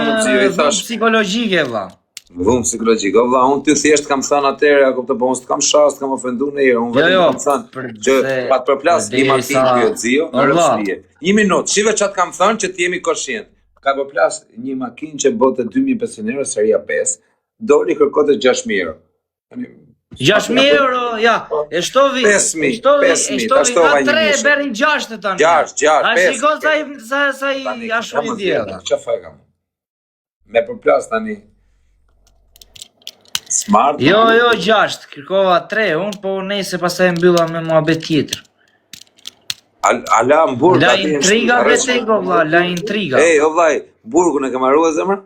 dhunë psikologjike, vlla. Dhunë psikologjike, vlla, unë ty thjesht kam thënë atëherë, kupton, po unë s'kam shans, s'kam ofenduar ndonjëherë, unë vetëm kam thënë që pa të përplas një makinë pyet Zio, në rrëfije. 1 minutë, shive çat kam thënë që të jemi koshient. Ka përplas një makinë që bote 2500 euro seria 5, doli kërkote 6000 euro. 6.000 euro, ja, e shtovi 5.000, ka 3, berin 6 të tani. 6, 5. A shikon sa i ashtu i djela. Qa faj kam? Me përplas tani. Smart. Jo, 6, kërkova 3, unë po nejse pastaj mbylla me muhabet tjetër. Ala në burg. La intriga betego, vlla, la intriga. Ej, o vllai, burgun e ke marrua zemër?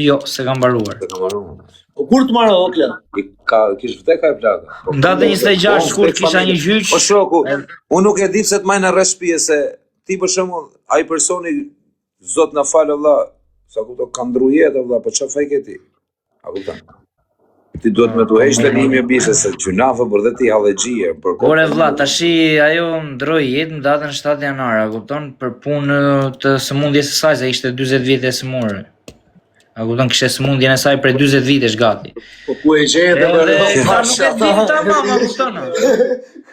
Jo, se kam mbaruar. Se kam marrua. O kur të marrë, o Klan? Kish vdeka e plaka. Ndatë 26 kur kisha një gjyq. O shoku, unë nuk e di pse të majnë rreth shtëpie se ti për shembull, ai personi zot na fal valla, sa kupto ka ndru jetë valla, po çfarë faj ke ti? A kupton? Ti duhet me tu heq të një bise se gjunafë për dhe ti hallegjie. Ore vlla, tashi ajo ndroi jetë në datën 7 janar, a kupton, për punë të sëmundjes së saj, se ishte 40 vite e smurë. A kupton, kishte sëmundjen e saj për 40 vitesh gati. Po ku e gjetë? Ta nuk e din tamam, a kupton?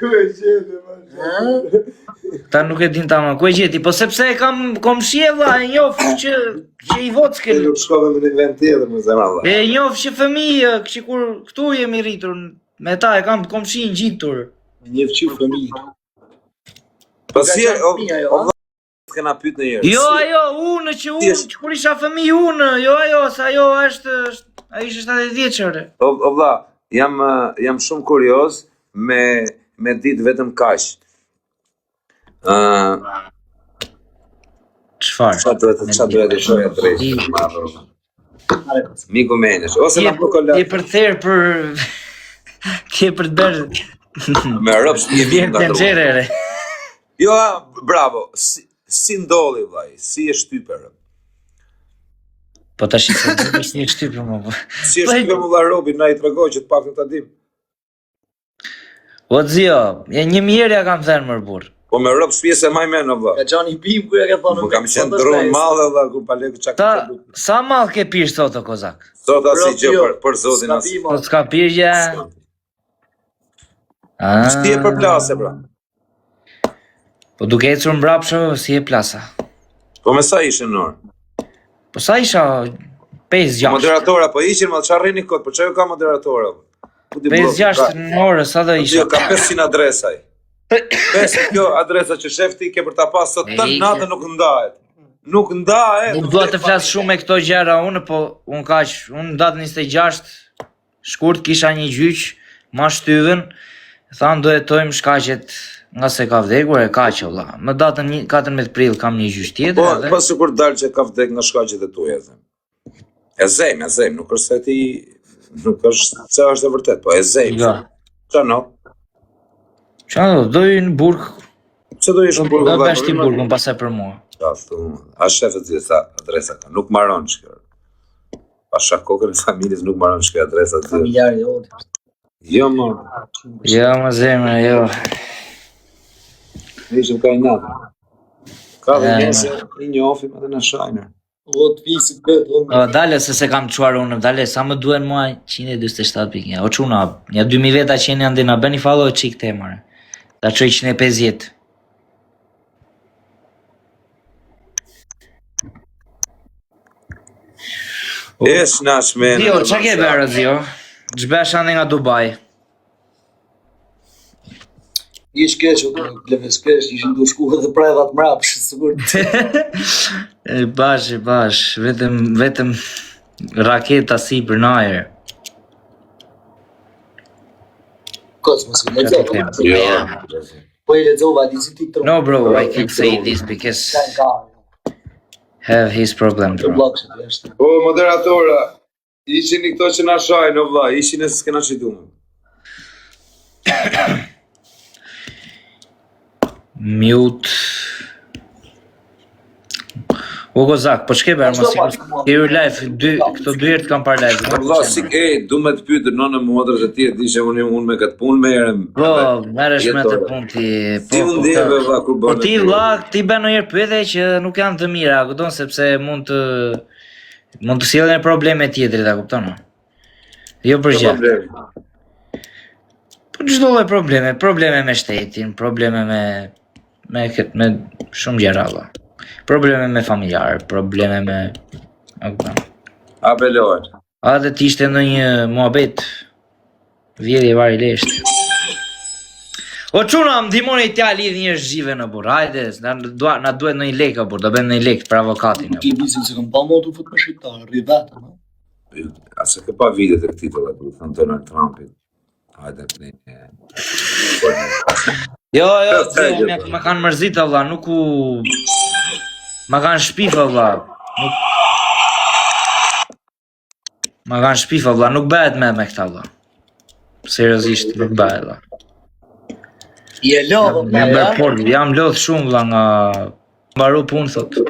Ku e gjetë? Ta nuk e din tamam, ku e gjeti, po sepse e kam komshie vlla, e njoh që i vockel. Nuk shkove në një vend tjetër më zemra vlla. E njoh që fëmijë, që kur këtu jemi rritur, me ta e kam komshin ngjitur. Një fëqiu fëmijë. Po si o s'kena pyet në herë. Jo, ajo, unë që kur isha fëmijë unë, jo ajo, se ajo është, ai ishte 70 vjeçore. O vlla, jam shumë kurioz me ditë vetëm kaq. Çfarë? Çfarë duhet të shohë drejt? Miku menesh, ose na bukolla. Ti për therë për ti për të bërë me rob një vjen nga tenxhere. Jo, bravo. Si ndolli vllai, si e shtyper. Po tash si e shtyper më. Si e shtyper më vlla robi, na i tregoj që të paktën ta dim. O Zio, e 1000 herë ja kam thënë më burr. Po me rob pjesë e më no vlla. Ka Xhani Bim kur ja ka thonë. Po kam qenë dron madhe vlla ku pa lekë çka. Sa mall ke pirë sot o kozak? Sot as gjë për zotin as. Po s'ka pirje. Si e përplasë pra? Po duke ecur mbrapsho si e plasa. Po me sa ishin në orë? Po sa isha 5-6. Moderatora, po ishin më çfarë rrini kot, po çfarë ka moderatora? 5-6 në orë, sa do isha? Ka 500 adresaj. 5 kjo adresa që shefti ke për ta pas sot të natë nuk ndahet. Nuk ndahet. Nuk dua të flas shumë me këto gjëra unë, po unë kaq, unë datën 26 shkurt kisha një gjyq, ma shtyvën, thanë do jetojmë shkaqet nga se ka vdekur e kaq valla. Më datën 14 prill kam një gjyq tjetër. Po sikur dal që ka vdek nga shkaqet e tuaja them. E zem, nuk është se ti nuk është se është e vërtet, po e zem. Çano? Çano, do i në burg. Ço do ish në burg? Do bash ti burgun pastaj për mua. A shefet zë sa adresa ka, nuk maron çka. Pasha kokën e familjes nuk maron çka adresa zë. Familjari jote. Jo më. Jo më zemra, jo. Ishim ka i natë. Ka dhe njëse i njofim edhe në shajnë. O të visit betë. O, dale se kam quar unë, dale, sa më duen mua 127 pikë. O quna, një 2000 veta që jeni andina, bëni follow e qik te mare. Da që 150. Esh nash me. Zio, qa ke bërë, Zio? Gjbesh ande nga Dubai. Ish kesh, leves kesh, ishin du shku edhe prevat mrapsh, sigur. Bash, vetëm raketa si për najer. Kos, mos i lexova. Po i lexova disi TikTok. No bro, I can't say this because have his problem. O moderatora, ishin i këto që na shajnë, o vlla, ishin e s'kena qitum. Mute. O Kozak, po ç'ke bërë mos i live, këto 2 herë kam parë live. Valla si du me të pyetë nënë modrat e tjerë, dishe unë me këtë punë me herën. Po, merresh me të punë ti. Ti u ndjeve valla kur bën. Po ti vlla, ti bën ndonjëherë pyetje që nuk janë të mira, kupton, sepse mund të Mund të sjellin probleme tjetër, ta kupton? Jo për gjë. Po çdo lloj probleme me shtetin, probleme me shumë gjëra valla. Probleme me familjar, probleme me apelohet. A dhe t'ishte ndonjë muhabet vjedhje vari lesht. O çuna, më ndihmoni t'ja lidh një zhive në burr. Hajde, na duhet ndonjë lekë burr, do bëjmë ndonjë lekë për avokatin. Ti bizin se kam pa më të fut me shqiptar, rri vetëm. Ase ke pa vitet e këtij të thënë Donald Trumpit. Hajde të Jo, më kanë mërzit valla, nuk u më kanë shpif valla. Më kanë shpif valla, nuk bëhet me këta valla. Seriozisht nuk bëhet valla. Je lodh, Jam lodh shumë valla nga mbaru punë thot.